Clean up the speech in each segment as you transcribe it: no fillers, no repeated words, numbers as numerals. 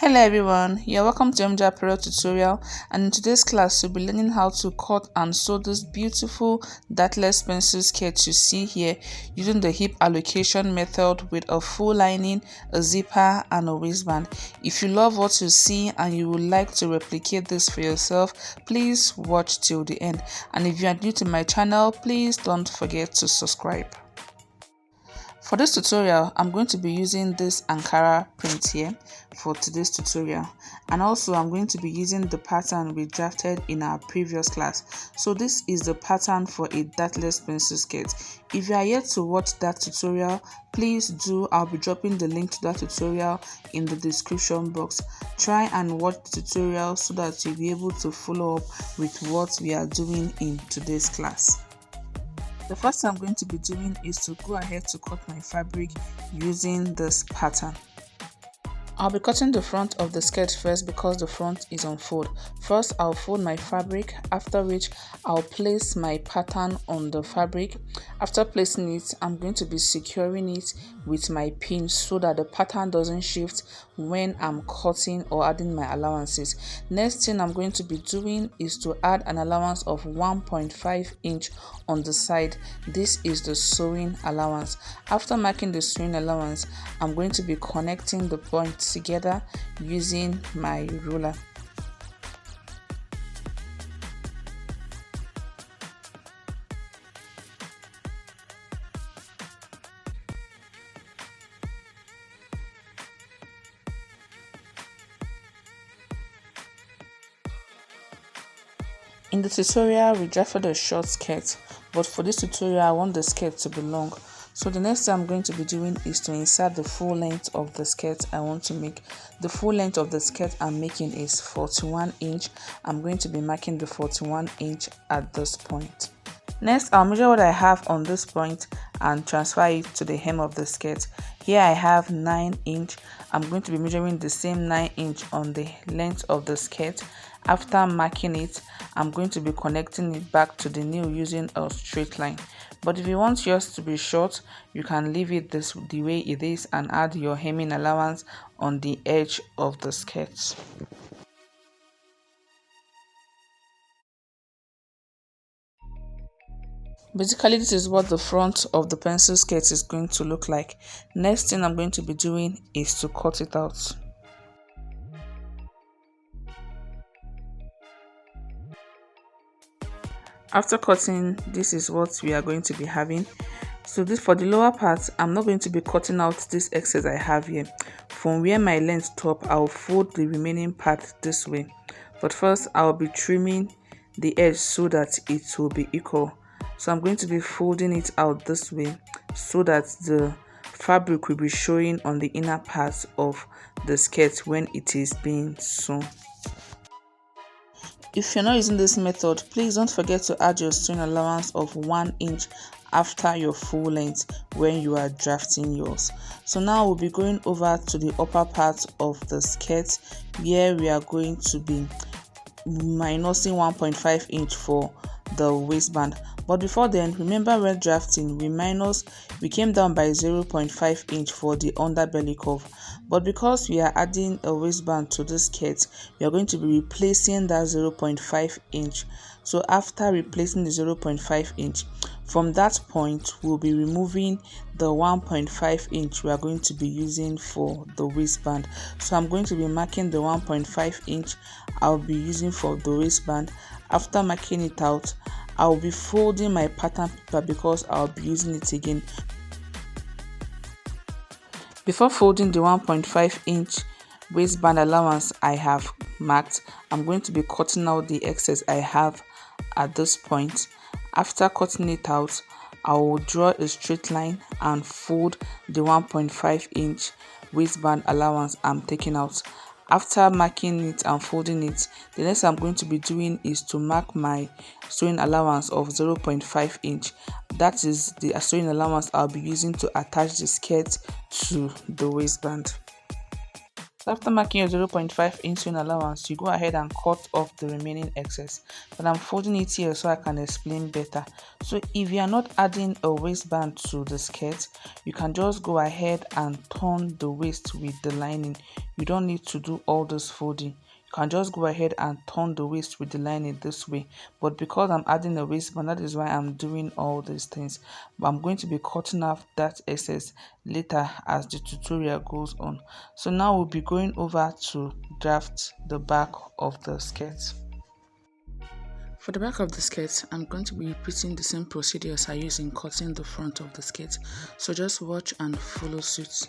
Hello everyone, you're welcome to MJ Apparel tutorial, and in today's class you'll be learning how to cut and sew this beautiful Dartless pencil skirt you see here using the hip allocation method with a full lining, a zipper and a waistband. If you love what you see and you would like to replicate this for yourself, please watch till the end, and if you are new to my channel, please don't forget to subscribe. For this tutorial, I'm going to be using this Ankara print here for today's tutorial, and also I'm going to be using the pattern we drafted in our previous class. So this is the pattern for a Dartless pencil skirt. If you are yet to watch that tutorial, please do. I'll be dropping the link to that tutorial in the description box. Try and watch the tutorial so that you'll be able to follow up with what we are doing in today's class. The first thing I'm going to be doing is to go ahead to cut my fabric using this pattern. I'll be cutting the front of the skirt first because the front is on fold. First, I'll fold my fabric, after which I'll place my pattern on the fabric. After placing it, I'm going to be securing it with my pin so that the pattern doesn't shift when I'm cutting or adding my allowances. Next thing I'm going to be doing is to add an allowance of 1.5 inch on the side. This is the sewing allowance. After marking the sewing allowance, I'm going to be connecting the points together using my ruler. In the tutorial, we drafted a short skirt, but for this tutorial, I want the skirt to be long. So the next thing I'm going to be doing is to insert the full length of the skirt I want to make. The full length of the skirt I'm making is 41 inch. I'm going to be marking the 41 inch at this point. Next, I'll measure what I have on this point and transfer it to the hem of the skirt. Here I have 9 inch. I'm going to be measuring the same 9 inch on the length of the skirt. After marking it, I'm going to be connecting it back to the nail using a straight line. But if you want yours to be short, you can leave it the way it is and add your hemming allowance on the edge of the skirt. Basically, this is what the front of the pencil skirt is going to look like. Next thing I'm going to be doing is to cut it out. After cutting, this is what we are going to be having. So this, for the lower part, I'm not going to be cutting out this excess I have here. From where my length stop, I'll fold the remaining part this way. But first, I'll be trimming the edge so that it will be equal. So I'm going to be folding it out this way so that the fabric will be showing on the inner part of the skirt when it is being sewn. If you're not using this method, please don't forget to add your sewing allowance of 1 inch after your full length when you are drafting yours. So now we'll be going over to the upper part of the skirt where we are going to be minusing 1.5 inch for the waistband. But before then, remember when drafting, we came down by 0.5 inch for the underbelly curve. But because we are adding a waistband to this skirt, we are going to be replacing that 0.5 inch. So after replacing the 0.5 inch, from that point, we'll be removing the 1.5 inch we are going to be using for the waistband. So I'm going to be marking the 1.5 inch I'll be using for the waistband. After marking it out, I'll be folding my pattern paper because I'll be using it again. Before folding the 1.5 inch waistband allowance I have marked, I'm going to be cutting out the excess I have at this point. After cutting it out, I will draw a straight line and fold the 1.5 inch waistband allowance I'm taking out. After marking it and folding it, the next I'm going to be doing is to mark my sewing allowance of 0.5 inch. That is the sewing allowance I'll be using to attach the skirt to the waistband. So after marking your 0.5 inch allowance, you go ahead and cut off the remaining excess. But I'm folding it here so I can explain better. So if you are not adding a waistband to the skirt, you can just go ahead and turn the waist with the lining. You don't need to do all this folding. You can just go ahead and turn the waist with the lining this way. But because I'm adding a waistband, that is why I'm doing all these things. But I'm going to be cutting off that excess later as the tutorial goes on. So now we'll be going over to draft the back of the skirt. For the back of the skirt, I'm going to be repeating the same procedures I use in cutting the front of the skirt. So just watch and follow suit.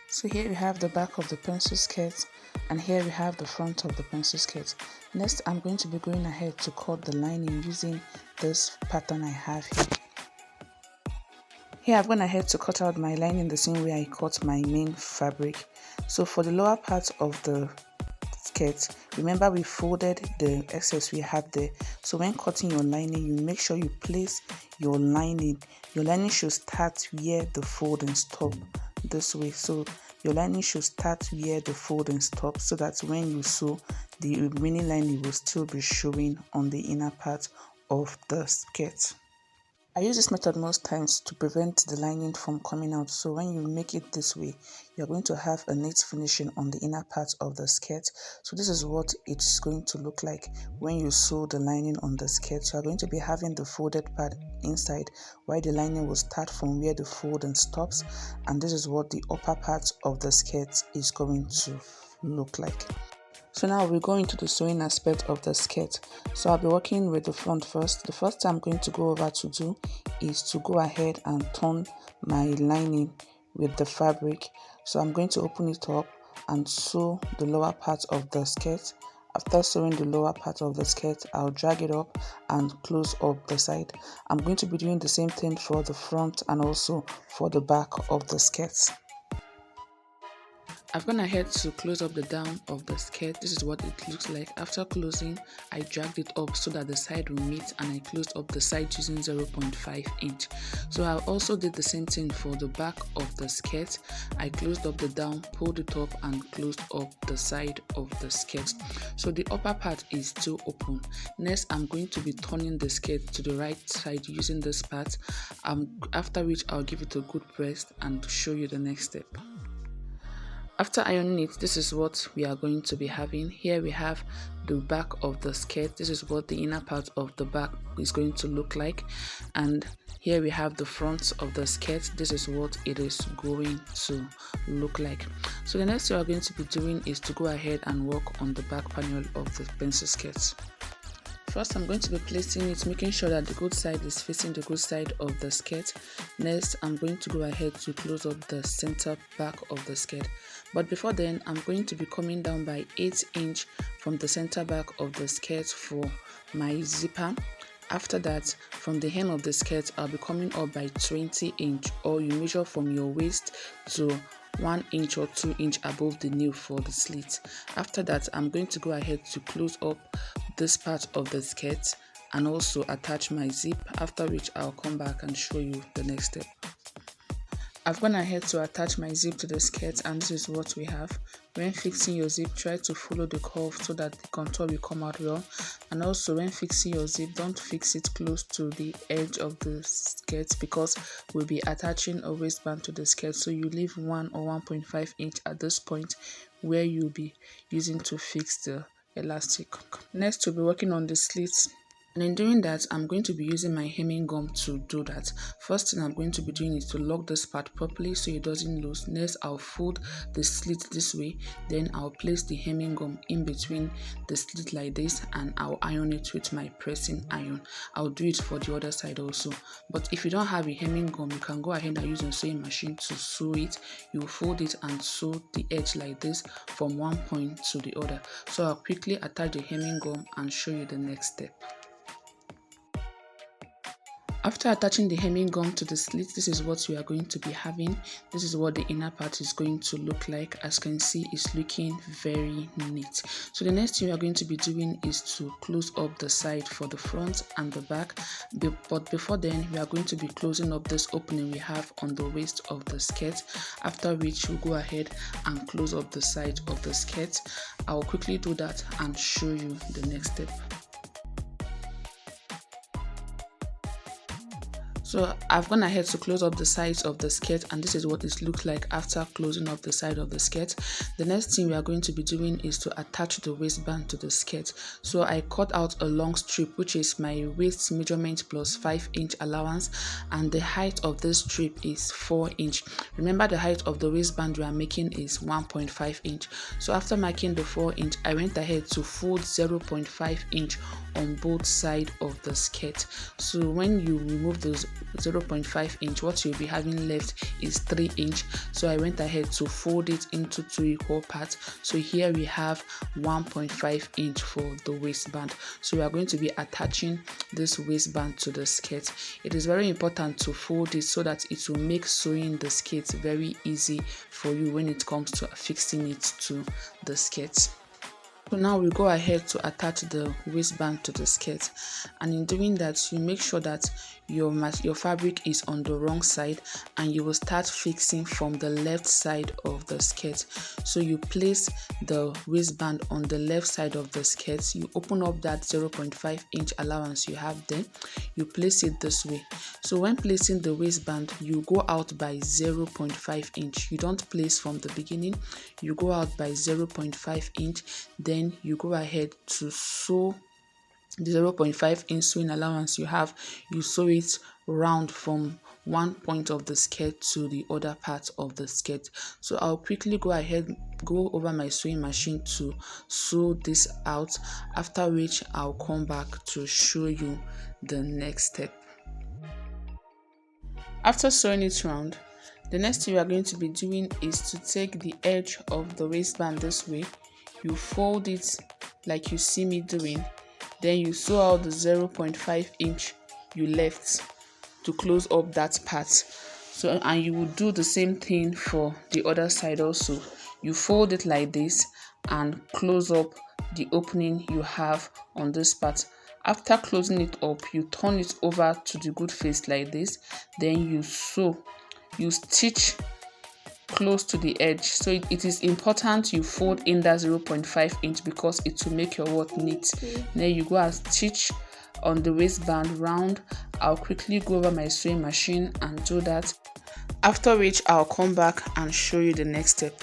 So here we have the back of the pencil skirt, and here we have the front of the pencil skirt. Next, I'm going to be going ahead to cut the lining using this pattern I have here. Here I've gone ahead to cut out my lining the same way I cut my main fabric. So for the lower part of the skirt, remember we folded the excess we had there. So when cutting your lining, you make sure you place your lining. Your lining should start where the folding stop, this way. So your lining should start where the folding stops, so that when you sew, the remaining lining will still be showing on the inner part of the skirt. I use this method most times to prevent the lining from coming out. So when you make it this way, you're going to have a neat finishing on the inner part of the skirt. So this is what it's going to look like when you sew the lining on the skirt. So you're going to be having the folded part inside, while the lining will start from where the folding stops, and this is what the upper part of the skirt is going to look like. So now we're going to the sewing aspect of the skirt. So I'll be working with the front first. The first thing I'm going to go over to do is to go ahead and turn my lining with the fabric. So I'm going to open it up and sew the lower part of the skirt. After sewing the lower part of the skirt, I'll drag it up and close up the side. I'm going to be doing the same thing for the front and also for the back of the skirt. I've gone ahead to close up the down of the skirt. This is what it looks like. After closing, I dragged it up so that the side will meet, and I closed up the side using 0.5 inch. So I also did the same thing for the back of the skirt. I closed up the down, pulled it up, and closed up the side of the skirt. So the upper part is still open. Next, I'm going to be turning the skirt to the right side using this part, after which I'll give it a good press and show you the next step. After ironing it, this is what we are going to be having. Here we have the back of the skirt. This is what the inner part of the back is going to look like. And here we have the front of the skirt. This is what it is going to look like. So the next thing we are going to be doing is to go ahead and work on the back panel of the pencil skirt. First, I'm going to be placing it, making sure that the good side is facing the good side of the skirt. Next, I'm going to go ahead to close up the center back of the skirt. But before then, I'm going to be coming down by 8 inch from the center back of the skirt for my zipper. After that, from the hem of the skirt, I'll be coming up by 20 inch, or you measure from your waist to 1 inch or 2 inch above the nail for the slit. After that, I'm going to go ahead to close up this part of the skirt and also attach my zip, after which I'll come back and show you the next step. I've gone ahead to attach my zip to the skirt, and this is what we have. When fixing your zip, try to follow the curve so that the contour will come out well. And also when fixing your zip, don't fix it close to the edge of the skirt because we'll be attaching a waistband to the skirt, so you leave 1 or 1.5 inch at this point where you'll be using to fix the elastic. Next, we'll be working on the slits. And in doing that, I'm going to be using my hemming gum to do that. First thing I'm going to be doing is to lock this part properly so it doesn't lose. Next, I'll fold the slit this way. Then I'll place the hemming gum in between the slit like this, and I'll iron it with my pressing iron. I'll do it for the other side also. But if you don't have a hemming gum, you can go ahead and use a sewing machine to sew it. You fold it and sew the edge like this from one point to the other. So I'll quickly attach the hemming gum and show you the next step. After attaching the hemming gum to the slit, this is what we are going to be having. This is what the inner part is going to look like. As you can see, it's looking very neat. So the next thing we are going to be doing is to close up the side for the front and the back. But before then, we are going to be closing up this opening we have on the waist of the skirt. After which, we'll go ahead and close up the side of the skirt. I'll quickly do that and show you the next step. So I've gone ahead to close up the sides of the skirt, and this is what it looks like after closing up the side of the skirt. The next thing we are going to be doing is to attach the waistband to the skirt. So I cut out a long strip, which is my waist measurement plus 5 inch allowance, and the height of this strip is 4 inch. Remember, the height of the waistband we are making is 1.5 inch. So after marking the 4 inch, I went ahead to fold 0.5 inch on both sides of the skirt. So when you remove those 0.5 inch, what you'll be having left is 3 inch. So I went ahead to fold it into 2 equal parts. So here we have 1.5 inch for the waistband. So we are going to be attaching this waistband to the skirt. It is very important to fold it so that it will make sewing the skirt very easy for you when it comes to fixing it to the skirt. So now we go ahead to attach the waistband to the skirt, and in doing that, you make sure that your fabric is on the wrong side, and you will start fixing from the left side of the skirt. So you place the waistband on the left side of the skirt, you open up that 0.5 inch allowance you have there, you place it this way. So when placing the waistband, you go out by 0.5 inch. You don't place from the beginning, you go out by 0.5 inch, then you go ahead to sew the 0.5 inch sewing allowance you have. You sew it round from one point of the skirt to the other part of the skirt. So I'll quickly go over my sewing machine to sew this out, after which I'll come back to show you the next step. After sewing it round, the next thing we are going to be doing is to take the edge of the waistband this way. You fold it like you see me doing, then you sew out the 0.5 inch you left to close up that part. So, and you will do the same thing for the other side also. You fold it like this and close up the opening you have on this part. After closing it up, you turn it over to the good face like this, then you stitch close to the edge. So it is important you fold in that 0.5 inch because it will make your work neat. Then you go and stitch on the waistband round. I'll quickly go over my sewing machine and do that, after which I'll come back and show you the next step.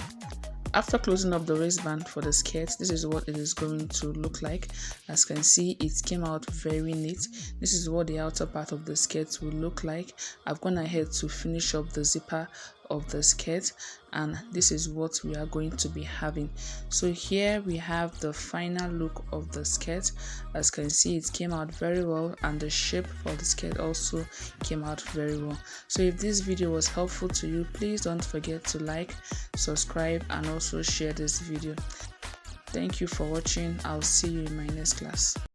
After closing up the waistband for the skirt, this is what it is going to look like. As you can see, it came out very neat. This is what the outer part of the skirt will look like. I've gone ahead to finish up the zipper of the skirt, and this is what we are going to be having. So here we have the final look of the skirt. As you can see, it came out very well, and the shape for the skirt also came out very well. So if this video was helpful to you, please don't forget to like, subscribe, and also share this video. Thank you for watching. I'll see you in my next class.